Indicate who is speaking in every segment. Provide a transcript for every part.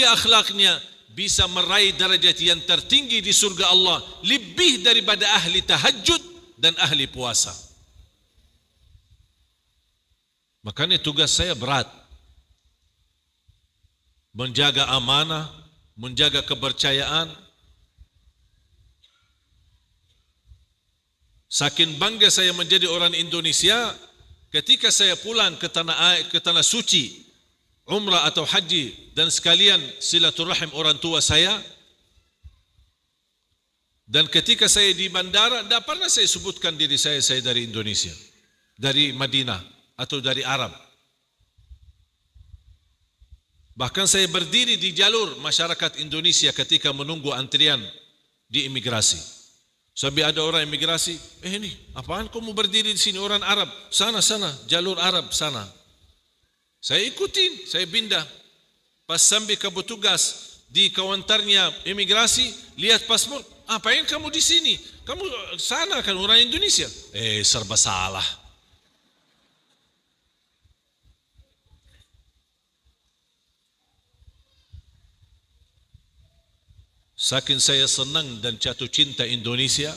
Speaker 1: mulia akhlaknya, bisa meraih derajat yang tertinggi di surga Allah, lebih daripada ahli tahajud dan ahli puasa. Makanya tugas saya berat, menjaga amanah, menjaga kepercayaan. Saking bangga saya menjadi orang Indonesia, ketika saya pulang ke tanah suci, umrah atau haji, dan sekalian silaturahim orang tua saya, dan ketika saya di bandara, tidak pernah saya sebutkan diri saya dari Indonesia, dari Madinah atau dari Arab. Bahkan saya berdiri di jalur masyarakat Indonesia ketika menunggu antrian di imigrasi. Sampai ada orang imigrasi, ini apaan kamu berdiri di sini, orang Arab, sana, jalur Arab sana. Saya ikutin, saya pindah. Pas sampai ke petugas di kaunternya imigrasi, lihat paspor, apain kamu di sini? Kamu sana kan orang Indonesia. Serba salah. Saking saya senang dan jatuh cinta Indonesia,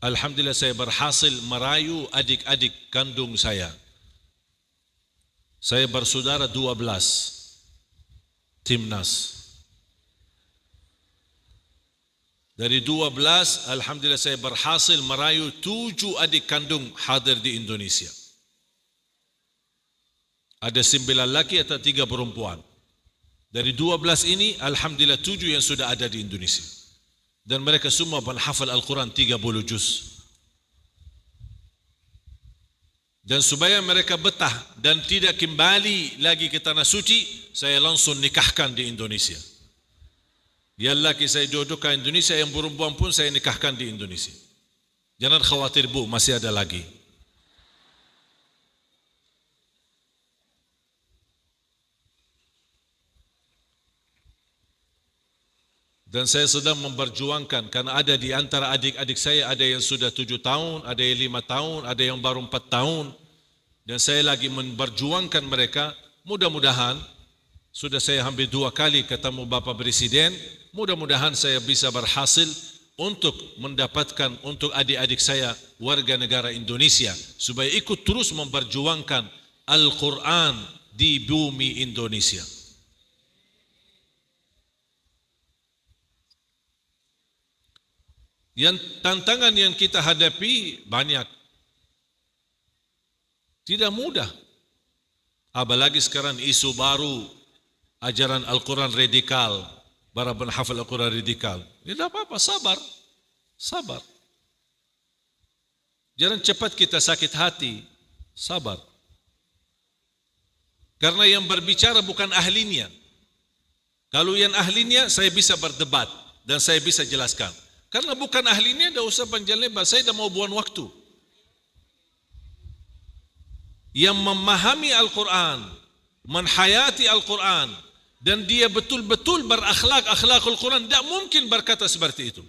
Speaker 1: alhamdulillah saya berhasil merayu adik-adik kandung saya. Saya bersaudara 12, timnas. Dari 12, alhamdulillah saya berhasil merayu 7 adik kandung hadir di Indonesia. Ada 9 laki atau 3 perempuan. Dari 12 ini, alhamdulillah 7 yang sudah ada di Indonesia. Dan mereka semua menghafal Al-Quran 30 juz. Dan supaya mereka betah dan tidak kembali lagi ke tanah suci, saya langsung nikahkan di Indonesia. Yang laki saya jodohkan Indonesia, yang perempuan pun saya nikahkan di Indonesia. Jangan khawatir bu, masih ada lagi. Dan saya sedang memperjuangkan, karena ada di antara adik-adik saya, ada yang sudah 7 tahun, ada yang 5 tahun, ada yang baru 4 tahun. Dan saya lagi memperjuangkan mereka. Mudah-mudahan, sudah saya hampir 2 kali ketemu Bapak Presiden, mudah-mudahan saya bisa berhasil untuk mendapatkan untuk adik-adik saya warga negara Indonesia, supaya ikut terus memperjuangkan Al-Quran di bumi Indonesia. Yang tantangan yang kita hadapi banyak, tidak mudah. Apalagi sekarang isu baru, ajaran Al-Quran radikal, para penghafal Al-Quran radikal. Tidak apa-apa, sabar. Jangan cepat kita sakit hati, sabar. Karena yang berbicara bukan ahlinya. Kalau yang ahlinya, saya bisa berdebat dan saya bisa jelaskan. Karena bukan ahlinya, tidak usah panjang lebar. Saya tidak mau buang waktu. Yang memahami Al-Quran, menhayati Al-Quran, dan dia betul-betul berakhlak Al-Quran, tidak mungkin berkata seperti itu.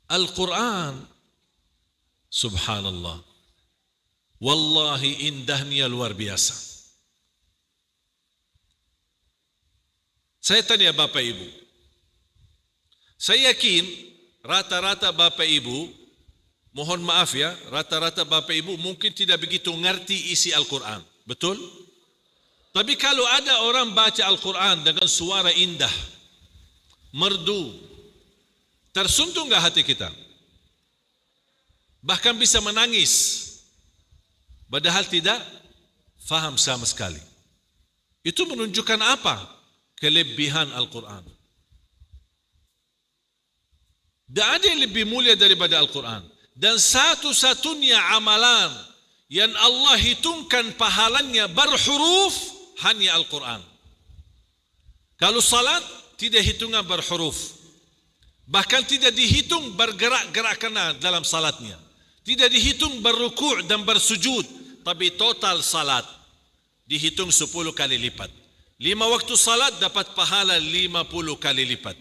Speaker 1: Al-Quran, subhanallah, wallahi indahnya luar biasa. Saya tanya Bapak Ibu, saya yakin rata-rata Bapak Ibu, mohon maaf ya, rata-rata Bapak Ibu mungkin tidak begitu ngerti isi Al-Quran, betul? Tapi kalau ada orang baca Al-Quran dengan suara indah, merdu, tersentuh enggak hati kita? Bahkan bisa menangis, padahal tidak faham sama sekali. Itu menunjukkan apa? Kelebihan Al-Quran. Tidak ada yang lebih mulia daripada Al-Quran. Dan satu-satunya amalan yang Allah hitungkan pahalanya berhuruf hanya Al-Quran. Kalau salat tidak hitungan berhuruf. Bahkan tidak dihitung bergerak-gerak dalam salatnya. Tidak dihitung berruku' dan bersujud. Tapi total salat dihitung 10 kali lipat. 5 waktu salat dapat pahala 50 kali lipat.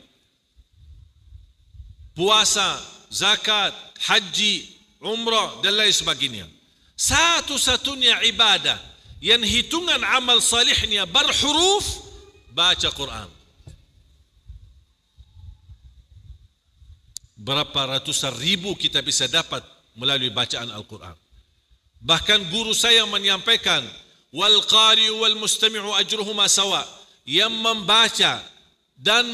Speaker 1: Puasa, zakat, haji, umrah dan lain sebagainya. Satu-satunya ibadah yang hitungan amal salihnya berhuruf, baca Quran. Berapa ratusan ribu kita bisa dapat melalui bacaan Al-Quran. Bahkan guru saya menyampaikan, wal qari'u wal mustami'u ajruhuma sawa. Yang membaca dan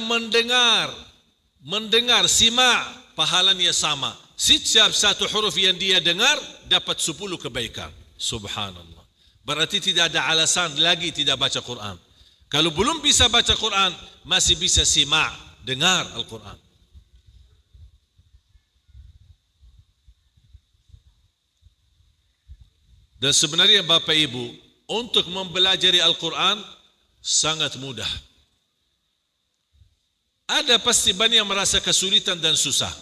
Speaker 1: mendengar sima' pahalanya sama. Setiap satu huruf yang dia dengar dapat 10 kebaikan. Subhanallah. Berarti tidak ada alasan lagi tidak baca Quran. Kalau belum bisa baca Quran, masih bisa sima', dengar Al-Quran. Dan sebenarnya Bapak Ibu, untuk mempelajari Al-Quran sangat mudah. Ada pasti banyak yang merasa kesulitan dan susah.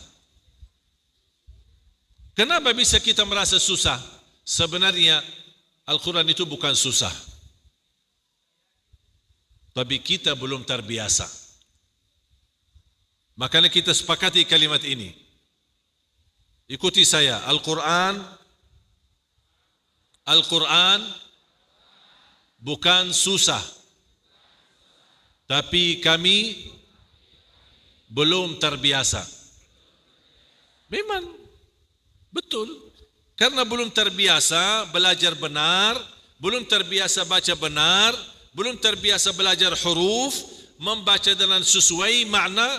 Speaker 1: Kenapa bisa kita merasa susah? Sebenarnya Al-Quran itu bukan susah, tapi kita belum terbiasa. Makanya kita sepakati kalimat ini. Ikuti saya, Al-Quran bukan susah, tapi kami belum terbiasa. Memang betul, karena belum terbiasa belajar benar, belum terbiasa baca benar, belum terbiasa belajar huruf, membaca dengan sesuai makna.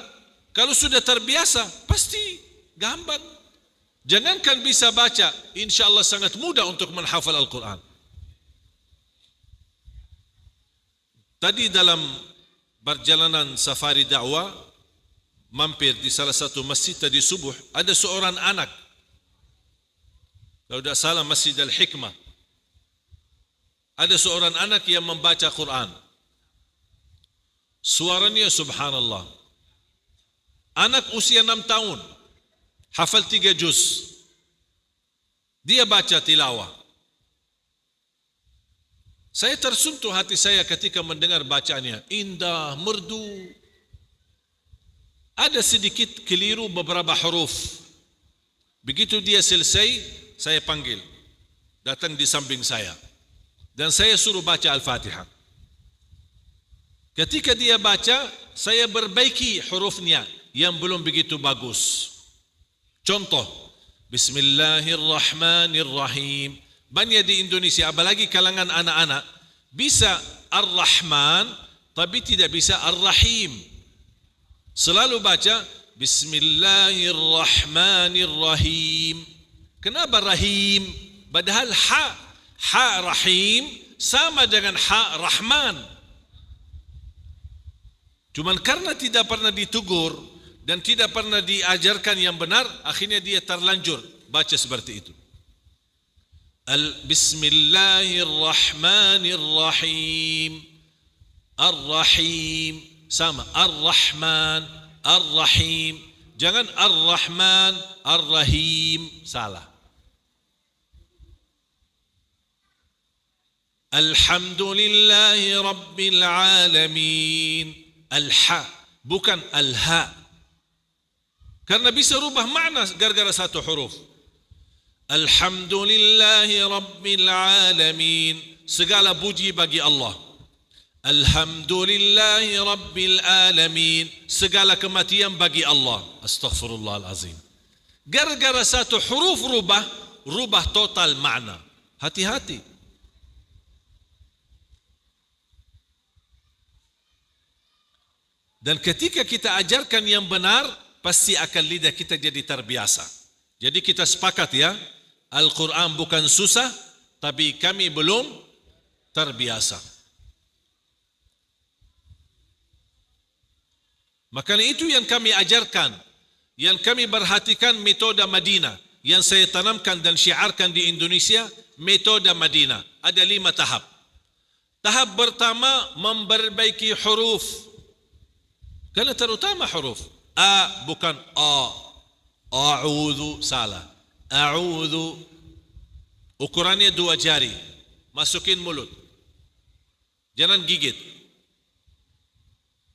Speaker 1: Kalau sudah terbiasa, pasti gampang. Jangankan bisa baca, insya Allah sangat mudah untuk menghafal Al-Quran. Tadi dalam perjalanan safari dakwah, mampir di salah satu masjid tadi subuh, ada seorang anak. Kalau tidak salah Masjid Al-Hikmah. Ada seorang anak yang membaca Quran. Suaranya subhanallah. Anak usia 6 tahun. Hafal 3 juz. Dia baca tilawah. Saya tersentuh hati saya ketika mendengar bacaannya. Indah, merdu. Ada sedikit keliru beberapa huruf. Begitu dia selesai, saya panggil. Datang di samping saya. Dan saya suruh baca Al-Fatihah. Ketika dia baca, saya perbaiki hurufnya yang belum begitu bagus. Contoh, Bismillahirrahmanirrahim. Banyak di Indonesia, apalagi kalangan anak-anak, bisa Ar-Rahman, tapi tidak bisa Ar-Rahim. Selalu baca Bismillahirrahmanirrahim. Kenapa Rahim? Padahal ha Rahim sama dengan ha Rahman. Cuman karena tidak pernah ditegur dan tidak pernah diajarkan yang benar, akhirnya dia terlanjur baca seperti itu. Bismillahirrahmanirrahim. Ar-Rahim sama Ar-Rahman, Ar-Rahim. Jangan Ar-Rahman, Ar-Rahim, salah. Alhamdulillahi Rabbil Alamin. Al-Ha, bukan Al-Ha. Karena bisa rubah makna gara-gara satu huruf. Alhamdulillahi Rabbil Alamin. Segala puji bagi Allah. Alhamdulillahi Rabbil Alamin. Segala kematian bagi Allah. Astaghfirullahalazim. Gara-gara satu huruf rubah total makna. Hati-hati. Dan ketika kita ajarkan yang benar, pasti akan lidah kita jadi terbiasa. Jadi kita sepakat ya, Al-Quran bukan susah, tapi kami belum terbiasa. Makanya itu yang kami ajarkan, yang kami perhatikan metode Madinah, yang saya tanamkan dan syiarkan di Indonesia, metode Madinah. Ada 5 tahap. Tahap pertama, memperbaiki huruf. Karena terutama huruf. A bukan A. A'udhu, salah. A'udhu. Ukurannya 2 jari. Masukin mulut. Jangan gigit.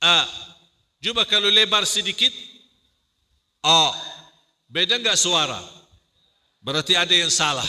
Speaker 1: A. Coba kalau lebar sedikit. A. Beda enggak suara? Berarti ada yang salah.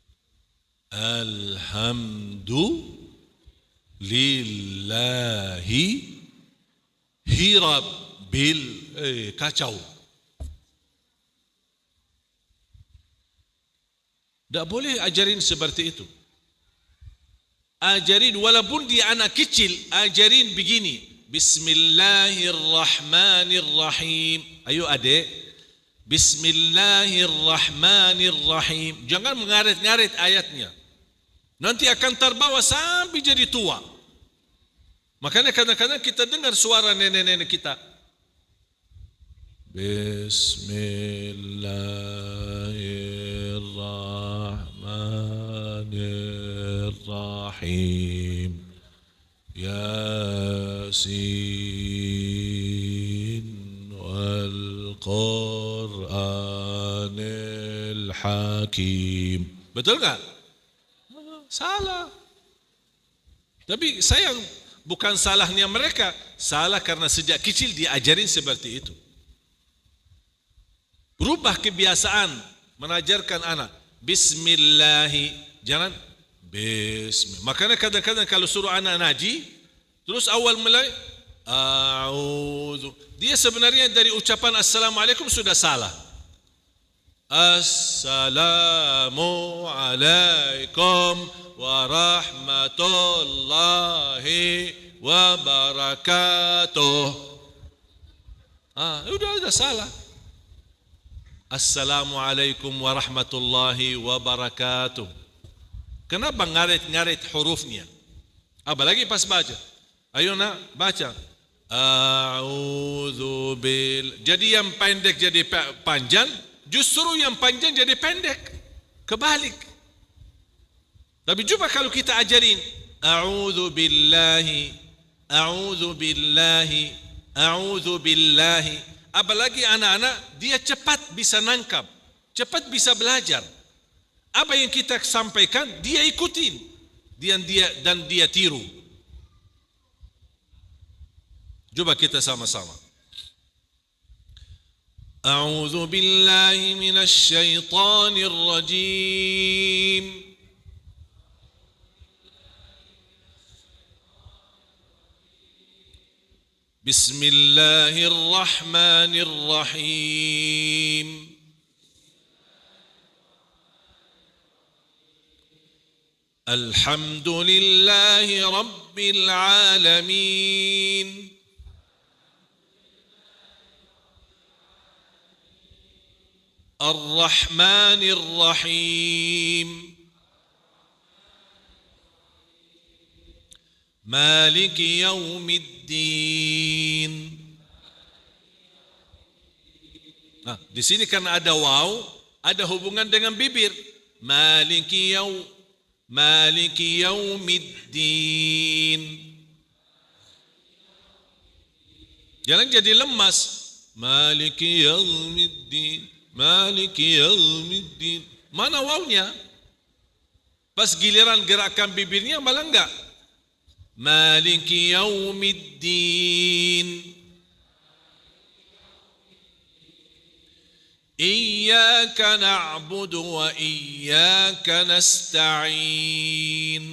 Speaker 1: Alhamdu lillahi hirabil kacau. Tak boleh ajarin seperti itu. Ajarin walaupun dia anak kecil, ajarin begini. Bismillahirrahmanirrahim. Ayo adik, Bismillahirrahmanirrahim. Jangan mengarit-ngarit ayatnya. Nanti akan terbawa sampai jadi tua. Makanya kadang-kadang kita dengar suara nenek-nenek kita. Bismillahirrahmanirrahim. Yasin wal Qur'anil Hakim. Betul tak? Salah. Tapi sayang, bukan salahnya mereka, salah karena sejak kecil diajarin seperti itu. Rubah kebiasaan mengajarkan anak Bismillahi, jangan Bismillah. Makanya kadang-kadang kalau suruh anak ngaji, terus awal mulai A'udzu, dia sebenarnya dari ucapan Assalamualaikum sudah salah. Assalamualaikum warahmatullahi wabarakatuh. Udah salah. Assalamualaikum warahmatullahi wabarakatuh. Kenapa ngarit-ngarit hurufnya? Apalagi pas baca. Ayo nak baca. A'udzu bil. Jadi yang pendek jadi panjang, justru yang panjang jadi pendek. Kebalik. Tapi coba kalau kita ajarin a'udzu billahi, a'udzu billahi, a'udzu billahi. Apalagi anak-anak dia cepat bisa nangkap, cepat bisa belajar. Apa yang kita sampaikan dia ikutin, dan dia tiru. Coba kita sama-sama. A'udzu billahi minasy syaithanir rajim. Bismillahirrahmanirrahim. Alhamdulillahi rabbil alamin. Ar-Rahmanir-Rahim. Maliki yaumiddin. Di sini karena ada waw, ada hubungan dengan bibir. Maliki yaumiddin. Jangan jadi lemas. Maliki yaumiddin. Maliki yaumiddin. Mana wawnya? Pas giliran gerakan bibirnya malah enggak. Maliki yaumiddin. Iyyaka na'budu wa iyyaka nasta'in.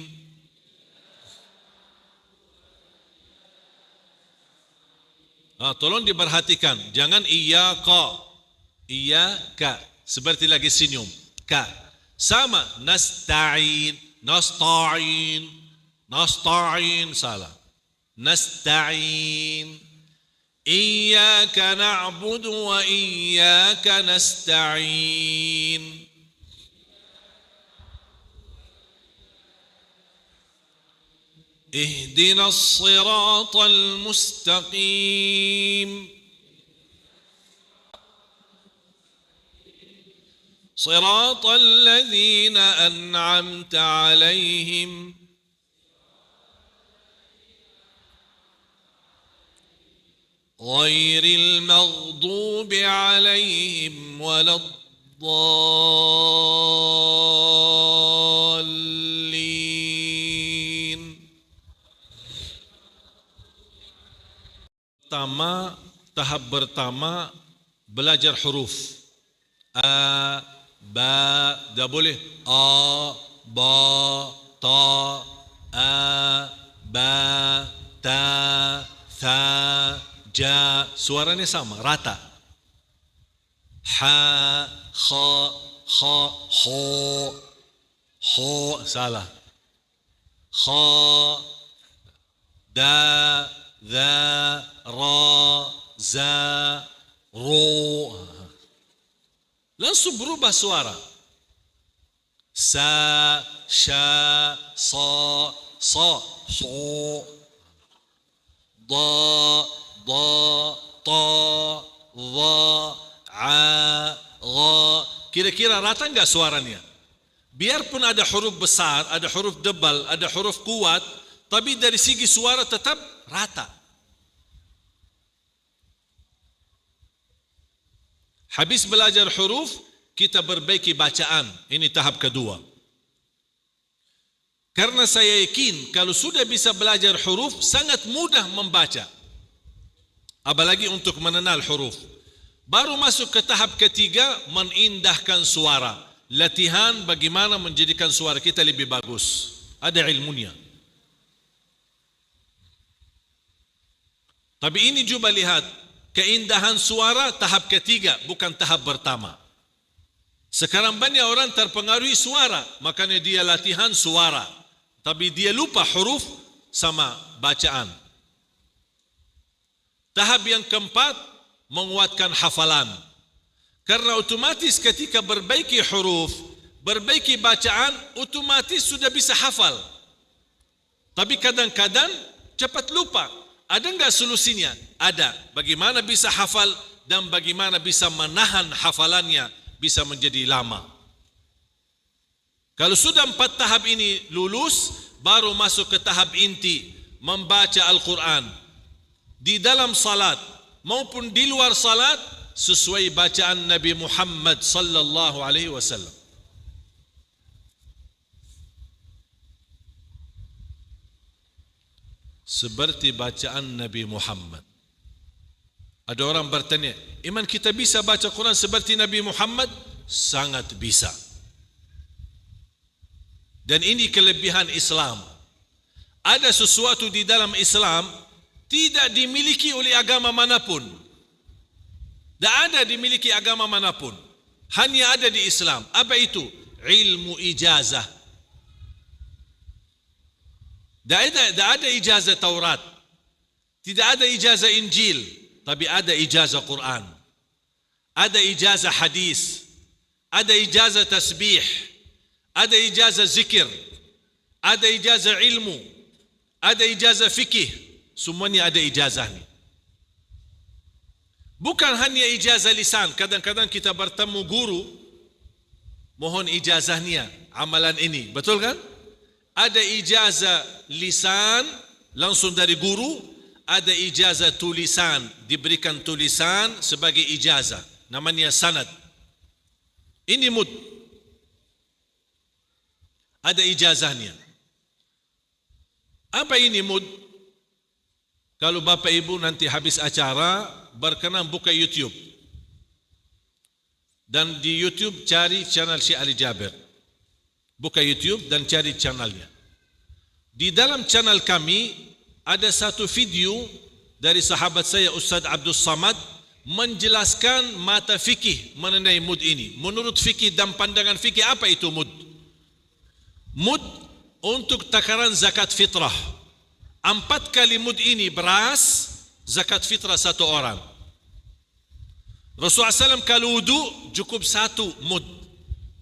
Speaker 1: Tolong diperhatikan, jangan iyyaka. Iyyaka seperti lagi senyum. Ka sama nasta'in, nasta'in salah. Nasta'in. Iyyaka na'budu wa iyyaka nasta'in. Ihdinas siratal mustaqim. صراط الذين أنعمت عليهم غير المغضوب عليهم ولا الضالين. Tahap pertama belajar huruf. A, ba, dah boleh. A, ba, ta, a, ba, ta, tha, ja. Suaranya sama, rata. Ha, kha, kha, ho, salah. Kha, da, za, ra, za, ro. Langsung berubah suara. Sa, sha, sa, so. Da, ta, dha, a, gha. Kira-kira rata enggak suaranya? Biarpun ada huruf besar, ada huruf tebal, ada huruf kuat, tapi dari segi suara tetap rata. Habis belajar huruf, kita perbaiki bacaan. Ini tahap kedua. Karena saya yakin kalau sudah bisa belajar huruf, sangat mudah membaca. Apalagi untuk mengenal huruf. Baru masuk ke tahap ketiga, menindahkan suara. Latihan bagaimana menjadikan suara kita lebih bagus. Ada ilmunya. Tapi ini coba lihat, keindahan suara tahap ketiga, bukan tahap pertama. Sekarang banyak orang terpengaruhi suara, makanya dia latihan suara. Tapi dia lupa huruf sama bacaan. Tahap yang keempat, menguatkan hafalan. Karena otomatis ketika perbaiki huruf, perbaiki bacaan, otomatis sudah bisa hafal. Tapi kadang-kadang cepat lupa. Ada enggak solusinya? Ada. Bagaimana bisa hafal dan bagaimana bisa menahan hafalannya bisa menjadi lama. Kalau sudah 4 tahap ini lulus, baru masuk ke tahap inti, membaca Al-Quran. Di dalam salat maupun di luar salat, sesuai bacaan Nabi Muhammad sallallahu alaihi wasallam. Seperti bacaan Nabi Muhammad. Ada orang bertanya, iman kita bisa baca Quran seperti Nabi Muhammad? Sangat bisa. Dan ini kelebihan Islam. Ada sesuatu di dalam Islam tidak dimiliki oleh agama manapun. Tak ada dimiliki agama manapun. Hanya ada di Islam. Apa itu? Ilmu ijazah. Tak ada ijazah Taurat. Tidak ada ijazah Injil. Tapi ada ijazah Quran. Ada ijazah hadis. Ada ijazah tasbih. Ada ijazah zikir. Ada ijazah ilmu. Ada ijazah fikih. Semuanya ada ijazahnya. Bukan hanya ijazah lisan. Kadang-kadang kita bertemu guru, mohon ijazahnya, amalan ini. Betul kan? Ada ijazah lisan, langsung dari guru. Ada ijazah tulisan, diberikan tulisan sebagai ijazah. Namanya sanad. Ini mud. Ada ijazahnya. Apa ini mud? Kalau Bapak Ibu nanti habis acara, berkenan buka YouTube. Dan di YouTube cari channel Syekh Ali Jabir. Buka YouTube dan cari channelnya. Di dalam channel kami ada satu video dari sahabat saya Ustaz Abdul Samad menjelaskan mata fikih mengenai mud ini. Menurut fikih dan pandangan fikih, apa itu mud? Mud untuk takaran zakat fitrah. 4 kali mud ini beras, zakat fitrah 1 orang. Rasulullah SAW kalau wudu cukup 1 mud.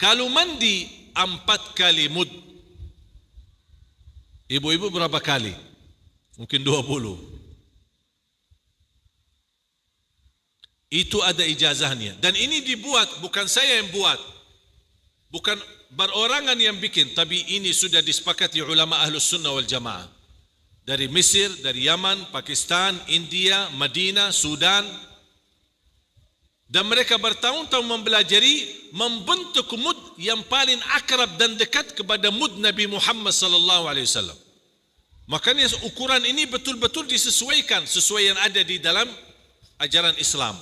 Speaker 1: Kalau mandi 4 kali mud. Ibu-ibu berapa kali? Mungkin 20. Itu ada ijazahnya. Dan ini dibuat, bukan saya yang buat. Bukan berorangan yang bikin, tapi ini sudah disepakati ulama Ahlus Sunnah wal Jamaah. Dari Mesir, dari Yaman, Pakistan, India, Madinah, Sudan. Dan mereka bertahun-tahun mempelajari, membentuk mud yang paling akrab dan dekat kepada mud Nabi Muhammad sallallahu alaihi wasallam. Makanya ukuran ini betul-betul disesuaikan sesuai yang ada di dalam ajaran Islam.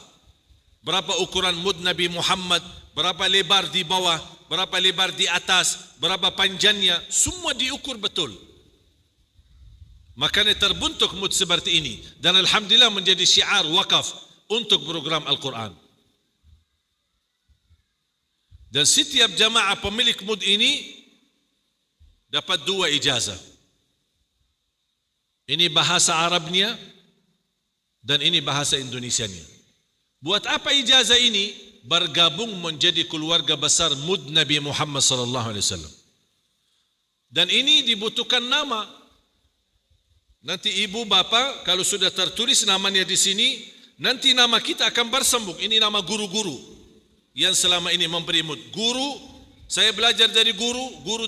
Speaker 1: Berapa ukuran mud Nabi Muhammad, berapa lebar di bawah, berapa lebar di atas, berapa panjangnya, semua diukur betul. Makanya terbentuk mud seperti ini. Dan alhamdulillah menjadi syiar wakaf untuk program Al-Quran. Dan setiap jamaah pemilik mud ini dapat 2 ijazah. Ini bahasa Arabnya dan ini bahasa Indonesianya. Buat apa ijazah ini? Bergabung menjadi keluarga besar mud Nabi Muhammad SAW. Dan ini dibutuhkan nama. Nanti ibu bapa kalau sudah tertulis namanya di sini, nanti nama kita akan bersambung. Ini nama guru-guru yang selama ini memberi mud. Guru, saya belajar dari guru, guru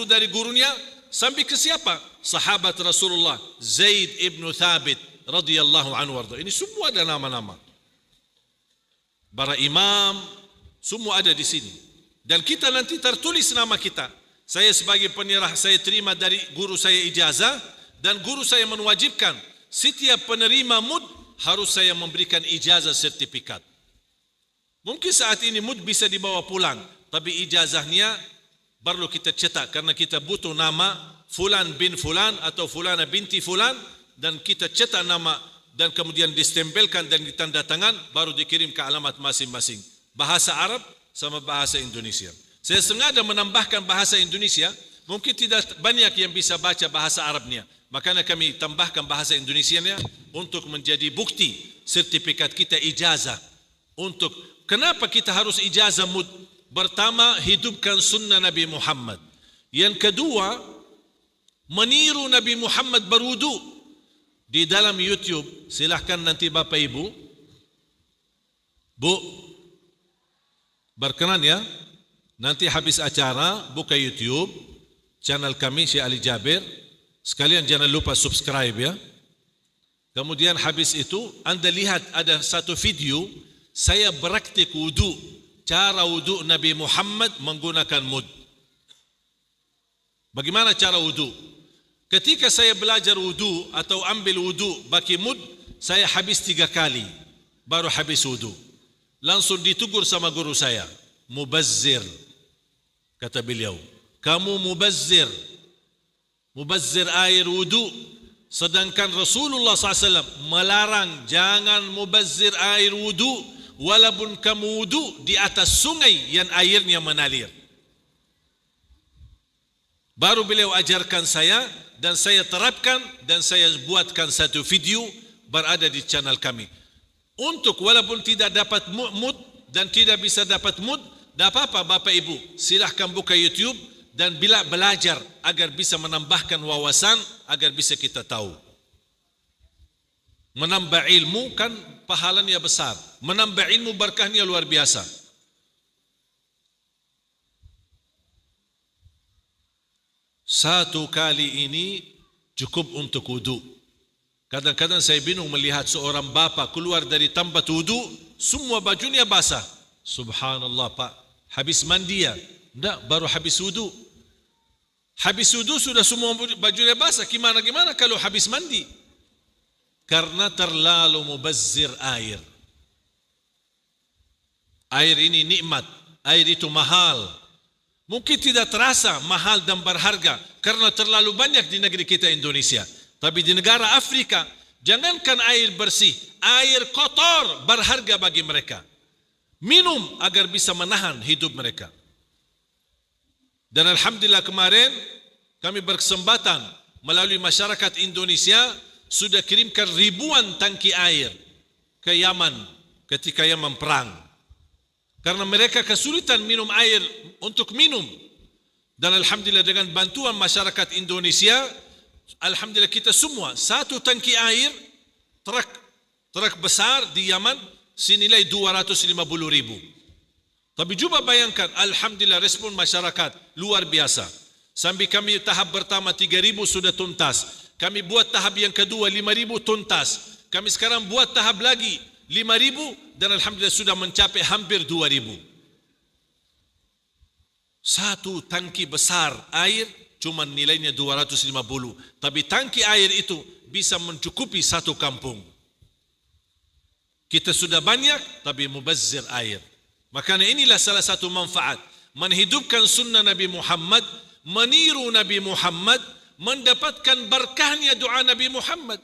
Speaker 1: dari gurunya, sampai ke siapa? Sahabat Rasulullah, Zaid ibn Thabit radhiyallahu anhu warda. Ini semua ada nama-nama. Para imam, semua ada di sini. Dan kita nanti tertulis nama kita. Saya sebagai penyerah, saya terima dari guru saya ijazah, dan guru saya mewajibkan setiap penerima mud harus saya memberikan ijazah sertifikat. Mungkin saat ini mud bisa dibawa pulang, tapi ijazahnya perlu kita cetak karena kita butuh nama fulan bin fulan atau fulana binti fulan, dan kita cetak nama dan kemudian distempelkan dan ditanda tangan, baru dikirim ke alamat masing-masing. Bahasa Arab sama bahasa Indonesia. Saya sengaja menambahkan bahasa Indonesia, mungkin tidak banyak yang bisa baca bahasa Arabnya. Makanya kami tambahkan bahasa Indonesianya untuk menjadi bukti sertifikat kita ijazah. Untuk kenapa kita harus ijazah mud? Pertama, hidupkan sunnah Nabi Muhammad. Yang kedua, meniru Nabi Muhammad berwudu. Di dalam YouTube, silahkan nanti Bapak Ibu, Bu, berkenan ya, nanti habis acara buka YouTube channel kami Syekh Ali Jabir. Sekalian jangan lupa subscribe ya. Kemudian habis itu Anda lihat ada satu video saya praktik wudu, cara wudu Nabi Muhammad menggunakan mud. Bagaimana cara wudu? Ketika saya belajar wudu atau ambil wudu pakai mud, saya habis 3 kali baru habis wudu. Langsung ditegur sama guru saya, mubazzir, kata beliau, kamu mubazzir. Mubazzir air wudu, sedangkan Rasulullah SAW melarang jangan mubazzir air wudu walaupun kamu wudu di atas sungai yang airnya mengalir. Baru beliau ajarkan saya dan saya terapkan dan saya buatkan satu video berada di channel kami. Untuk walaupun tidak dapat mud dan tidak bisa dapat mud, tidak apa-apa Bapak Ibu, silahkan buka YouTube dan bila belajar agar bisa menambahkan wawasan, agar bisa kita tahu. Menambah ilmu kan pahalanya besar. Menambah ilmu berkahnya luar biasa. Satu kali ini cukup untuk wudu. Kadang-kadang saya bingung melihat seorang bapa keluar dari tempat wudu, semua bajunya basah. Subhanallah Pak, habis mandi ya? Tidak, baru habis wudu. Habis wudu sudah semua bajunya basah. Gimana kalau habis mandi? Karena terlalu mubazzir air. Air ini nikmat, air itu mahal. Mungkin tidak terasa mahal dan berharga karena terlalu banyak di negeri kita Indonesia. Tapi di negara Afrika, jangankan air bersih, air kotor berharga bagi mereka. Minum agar bisa menahan hidup mereka. Dan alhamdulillah kemarin kami berkesempatan melalui masyarakat Indonesia sudah kirimkan ribuan tangki air ke Yaman ketika Yaman perang. Karena mereka kesulitan minum air untuk minum. Dan alhamdulillah dengan bantuan masyarakat Indonesia, alhamdulillah kita semua satu tangki air truk besar di Yaman senilai 250.000. Tapi coba bayangkan, alhamdulillah respon masyarakat luar biasa. Sampai kami tahap pertama 3.000 sudah tuntas. Kami buat tahap yang kedua 5.000 tuntas. Kami sekarang buat tahap lagi 5.000 dan alhamdulillah sudah mencapai hampir 2.000. Satu tangki besar air cuma nilainya 250. Tapi tangki air itu bisa mencukupi satu kampung. Kita sudah banyak tapi mubazzir air. Makanya inilah salah satu manfaat. menghidupkan sunnah Nabi Muhammad, meniru Nabi Muhammad, mendapatkan berkahnya doa Nabi Muhammad.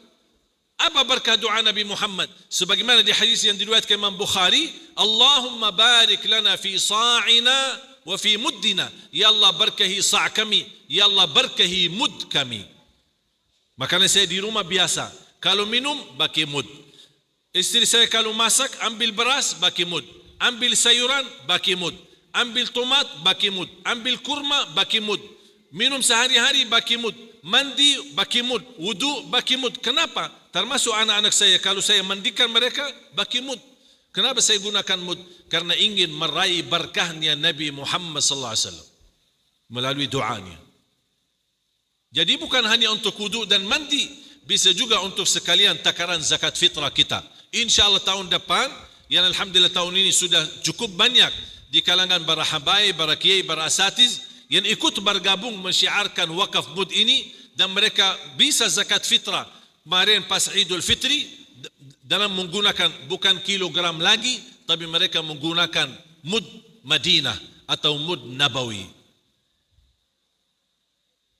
Speaker 1: Apa berkah doa Nabi Muhammad? Sebagaimana di hadis yang diriwayatkan Imam Bukhari, Allahumma barik lana fi sa'ina wa fi muddina. Ya Allah berkahi sa' kami, ya Allah berkahi mud kami. Makanya saya di rumah biasa, kalau minum bagi mud. Istri saya kalau masak ambil beras bagi mud, ambil sayuran bagi mud, ambil tomat bagi mud, ambil kurma bagi mud, minum sehari-hari bagi mud, mandi bagi mud, wudu bagi mud. Kenapa? Termasuk anak-anak saya, kalau saya mandikan mereka bagi mud. Kenapa saya gunakan mud? Karena ingin meraih berkahnya Nabi Muhammad sallallahu alaihi wasallam melalui doanya. Jadi bukan hanya untuk wudu dan mandi, bisa juga untuk sekalian takaran zakat fitrah kita. InsyaAllah tahun depan, yang alhamdulillah tahun ini sudah cukup banyak di kalangan para habaib, para kiai, para asatiz yang ikut bergabung mensyiarkan wakaf mud ini, dan mereka bisa zakat fitrah kemarin pas Idul Fitri dalam menggunakan bukan kilogram lagi, tapi mereka menggunakan mud Madinah atau mud Nabawi.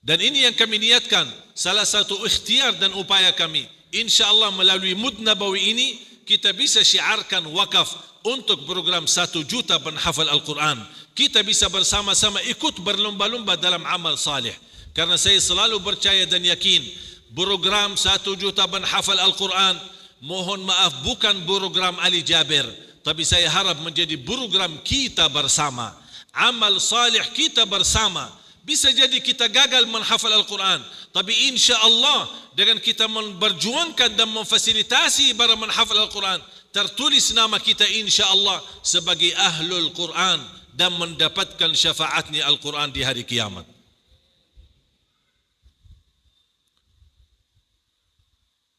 Speaker 1: Dan ini yang kami niatkan, salah satu ikhtiar dan upaya kami. InsyaAllah melalui mud Nabawi ini kita bisa syiarkan wakaf untuk program 1 juta penghafal Al-Quran. Kita bisa bersama-sama ikut berlomba-lomba dalam amal salih. Karena saya selalu percaya dan yakin, program 1 juta penghafal Al-Quran, mohon maaf bukan program Ali Jaber, tapi saya harap menjadi program kita bersama, amal salih kita bersama. Bisa jadi kita gagal menghafal Al-Quran, tapi insya Allah dengan kita berjuangkan dan memfasilitasi para menghafal Al-Quran, tertulis nama kita insya Allah sebagai Ahlul Quran dan mendapatkan syafaatnya Al-Quran di hari kiamat.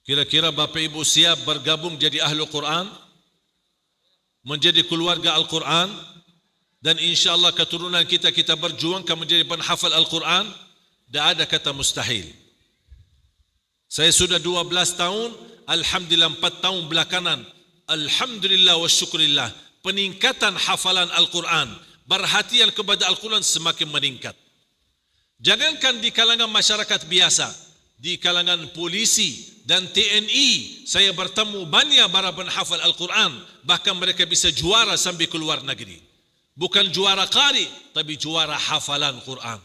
Speaker 1: Kira-kira Bapak Ibu siap bergabung jadi Ahlul Quran, menjadi keluarga Al-Quran, dan insya Allah keturunan kita berjuangkan menjadi penghafal Al-Quran? Tidak ada kata mustahil. Saya sudah 12 tahun, alhamdulillah 4 tahun belakangan, alhamdulillah wa syukurillah, peningkatan hafalan Al-Quran, perhatian kepada Al-Quran semakin meningkat. Jangankan di kalangan masyarakat biasa, di kalangan polisi dan TNI saya bertemu banyak para penghafal Al-Quran, bahkan mereka bisa juara sampai ke luar negeri. Bukan juara qari, tapi juara hafalan Quran.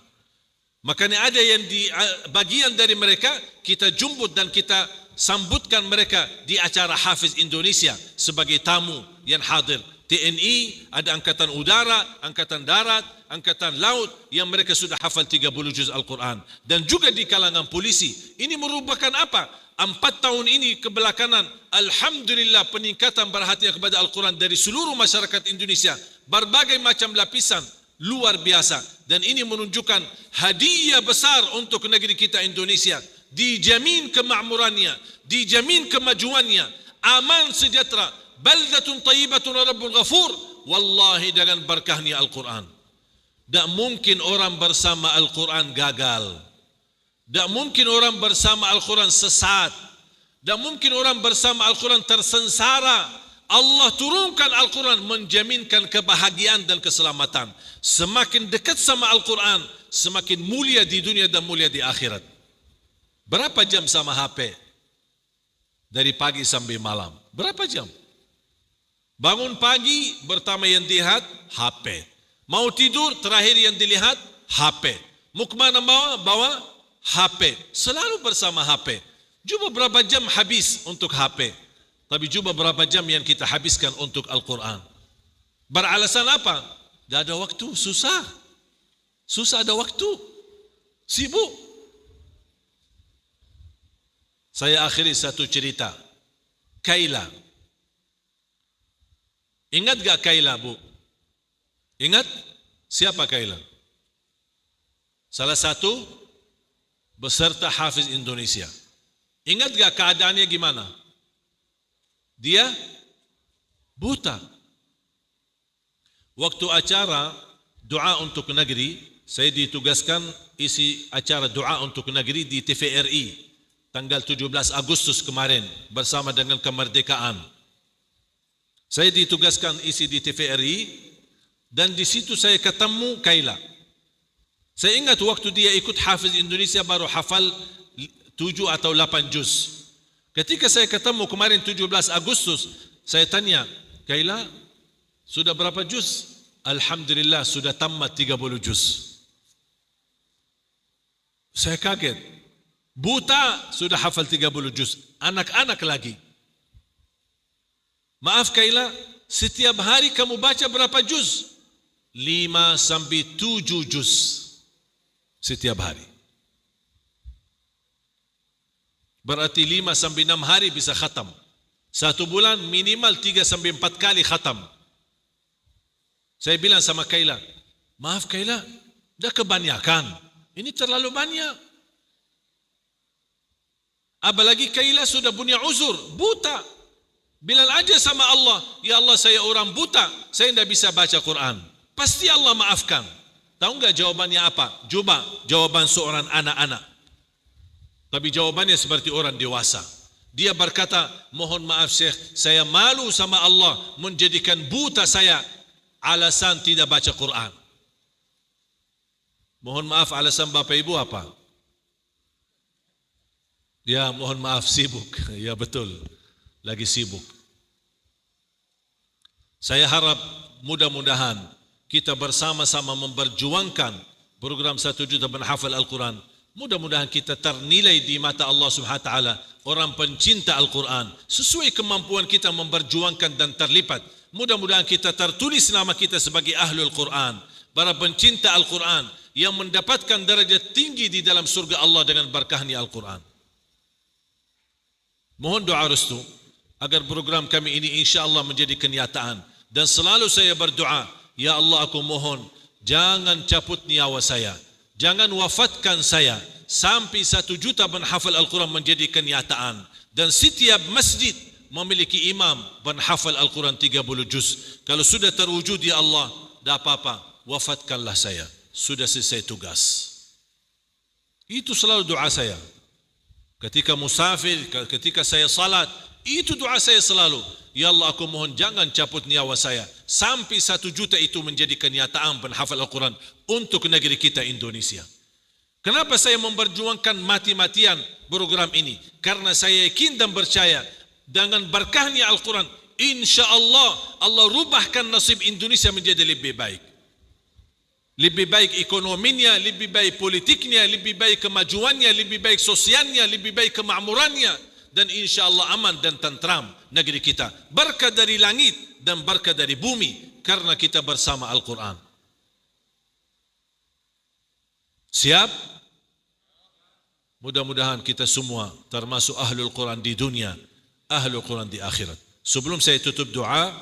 Speaker 1: Makanya ada yang di bagian dari mereka kita jemput dan kita sambutkan mereka di acara Hafiz Indonesia sebagai tamu yang hadir. TNI, ada angkatan udara, angkatan darat, angkatan laut yang mereka sudah hafal 30 juz Al-Quran. Dan juga di kalangan polisi. Ini merupakan apa? 4 tahun ini kebelakangan, alhamdulillah peningkatan perhatian kepada Al-Quran dari seluruh masyarakat Indonesia, berbagai macam lapisan, luar biasa. Dan ini menunjukkan hadiah besar untuk negeri kita Indonesia. Dijamin kemakmurannya, dijamin kemajuannya, aman sejahtera, baldatun tayyibatun rabbul ghafur. Wallahi dengan berkahnya Al-Quran. Tak mungkin orang bersama Al-Quran gagal. Tak mungkin orang bersama Al-Quran sesat. Tak mungkin orang bersama Al-Quran tersengsara. Allah turunkan Al-Quran menjaminkan kebahagiaan dan keselamatan. Semakin dekat sama Al-Quran, semakin mulia di dunia dan mulia di akhirat. Berapa jam sama HP? Dari pagi sampai malam. Berapa jam? Bangun pagi, pertama yang dilihat HP. Mau tidur, terakhir yang dilihat HP. Mau kemana bawa HP. Selalu bersama HP. Cuba berapa jam habis untuk HP, tapi cuba berapa jam yang kita habiskan untuk Al-Quran. Beralasan apa? Tidak ada waktu, susah ada waktu, sibuk. Saya akhiri satu cerita. Kaila. Ingat gak Kaila, Bu? Ingat? Siapa Kaila? Salah satu beserta Hafiz Indonesia. Ingat gak keadaannya gimana? Dia buta. Waktu acara doa untuk negeri, saya ditugaskan isi acara doa untuk negeri di TVRI tanggal 17 Agustus kemarin bersama dengan kemerdekaan. Saya ditugaskan isi di TVRI Dan di situ saya ketemu Kaila. Saya ingat waktu dia ikut Hafiz Indonesia baru hafal 7 atau 8 juz. Ketika saya ketemu kemarin 17 Agustus, saya tanya, Kaila, sudah berapa juz? Alhamdulillah sudah tamat 30 juz. Saya kaget. Buta sudah hafal 30 juz. Anak-anak lagi. Maaf Kaila, setiap hari kamu baca berapa juz? 5 sampai 7 juz setiap hari. Berarti 5 sampai 6 hari bisa khatam. 1 bulan minimal 3 sampai 4 kali khatam. Saya bilang sama Kaila, maaf Kaila, dah kebanyakan. Ini terlalu banyak. Apalagi Kaila sudah punya uzur, buta. Bilang aja sama Allah, ya Allah saya orang buta, saya tidak bisa baca Quran. Pasti Allah maafkan. Tahu enggak jawabannya apa? Coba jawaban seorang anak-anak. Tapi jawabannya seperti orang dewasa. Dia berkata, mohon maaf Syekh, saya malu sama Allah menjadikan buta saya alasan tidak baca Quran. Mohon maaf alasan Bapak Ibu apa? Ya mohon maaf sibuk. Ya betul, lagi sibuk. Saya harap mudah-mudahan kita bersama-sama memperjuangkan program 1 juta penghafal Al-Quran. Mudah-mudahan kita ternilai di mata Allah Subhanahu wa taala orang pencinta Al-Quran. Sesuai kemampuan kita memperjuangkan dan terlibat. Mudah-mudahan kita tertulis nama kita sebagai Ahlul Quran, para pencinta Al-Quran yang mendapatkan derajat tinggi di dalam surga Allah dengan berkahnya Al-Quran. Mohon doa restu agar program kami ini insya-Allah menjadi kenyataan. Dan selalu saya berdoa, ya Allah aku mohon jangan cabut nyawa saya, jangan wafatkan saya sampai 1 juta penghafal Al-Quran menjadi kenyataan. Dan setiap masjid memiliki imam penghafal Al-Quran 30 juz. Kalau sudah terwujud ya Allah, tak apa-apa, wafatkanlah saya, sudah selesai tugas. Itu selalu doa saya. Ketika musafir, ketika saya salat, itu doa saya selalu. Ya Allah aku mohon jangan cabut nyawa saya sampai 1 juta itu menjadi kenyataan penghafal Al-Quran untuk negeri kita Indonesia. Kenapa saya memperjuangkan mati-matian program ini? Karena saya yakin dan percaya dengan berkahnya Al-Quran, insya Allah Allah rubahkan nasib Indonesia menjadi lebih baik. Lebih baik ekonominya, lebih baik politiknya, lebih baik kemajuannya, lebih baik sosialnya, lebih baik kemakmurannya. Dan insya Allah aman dan tentram negeri kita. Berkah dari langit dan berkah dari bumi karena kita bersama Al-Quran. Siap? Mudah-mudahan kita semua termasuk Ahlul Quran di dunia, Ahlul Quran di akhirat. Sebelum saya tutup doa,